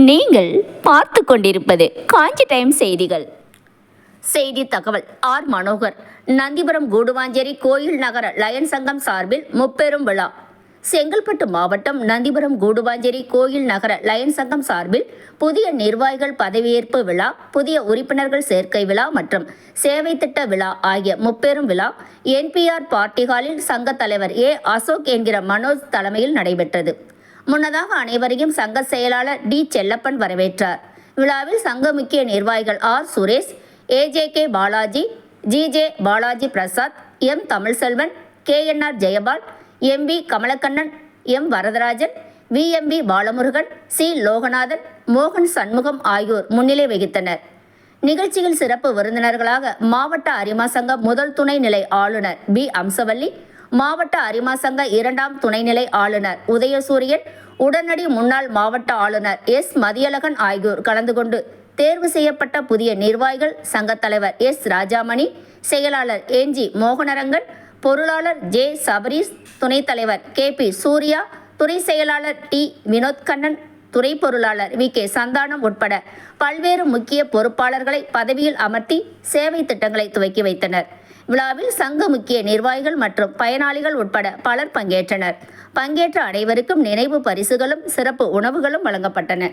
நீங்கள் பார்த்து கொண்டிருப்பது காஞ்சி டைம் செய்திகள். செய்தி தகவல். ஆர் மனோகர். நந்திபுரம் கூடுவாஞ்சேரி கோயில் நகர லயன் சங்கம் சார்பில் முப்பெரும் விழா. செங்கல்பட்டு மாவட்டம் நந்திபுரம் கூடுவாஞ்சேரி கோயில் நகர லயன் சங்கம் சார்பில் புதிய நிர்வாகிகள் பதவியேற்பு விழா, புதிய உறுப்பினர்கள் சேர்க்கை விழா மற்றும் சேவை திட்ட விழா ஆகிய முப்பெரும் விழா என்பிஆர் பார்ட்டி ஹாலில் சங்க தலைவர் ஏ அசோக் என்கிற மனோஜ் தலைமையில் நடைபெற்றது. முன்னதாக அனைவரையும் சங்க செயலாளர் டி செல்லப்பன் வரவேற்றார். விழாவில் சங்க முக்கிய நிர்வாகிகள் R Suresh, AJK Balaji, GJ Balaji Prasad, M Tamilselvan, KNR Jayapal, MP Kamalakannan, M Varadarajan, VMP Balamurugan, C Loganathan, மோகன் சண்முகம் ஆகியோர் முன்னிலை வகித்தனர். நிகழ்ச்சியில் சிறப்பு விருந்தினர்களாக மாவட்ட அரிமா சங்க முதல் துணைநிலை ஆளுநர் பி அம்சவல்லி, மாவட்ட அரிமா சங்க இரண்டாம் துணைநிலை ஆளுநர் உதயசூரியன், உடனடி முன்னாள் மாவட்ட ஆளுநர் எஸ் மதியழகன் ஆகியோர் கலந்து கொண்டு தேர்வு செய்யப்பட்ட புதிய நிர்வாகிகள் சங்க தலைவர் எஸ் ராஜாமணி, செயலாளர் என்ஜி மோகனரங்கன், பொருளாளர் ஜே சபரீஸ், துணைத் தலைவர் கே பி சூர்யா, துறை செயலாளர் டி வினோத்கண்ணன், துறை பொருளாளர் வி கே சந்தானம் உட்பட பல்வேறு முக்கிய பொறுப்பாளர்களை பதவியில் அமர்த்தி சேவை திட்டங்களை துவக்கி வைத்தனர். விழாவில் சங்க முக்கிய நிர்வாகிகள் மற்றும் பயனாளிகள் உட்பட பலர் பங்கேற்றனர். பங்கேற்ற அனைவருக்கும் நினைவு பரிசுகளும் சிறப்பு உணவுகளும் வழங்கப்பட்டன.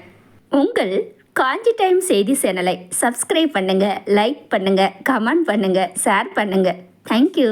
உங்கள் காஞ்சி டைம் செய்தி சேனலை சப்ஸ்கிரைப் பண்ணுங்க, லைக் பண்ணுங்க, கமெண்ட் பண்ணுங்க, ஷேர் பண்ணுங்க. தேங்க்யூ.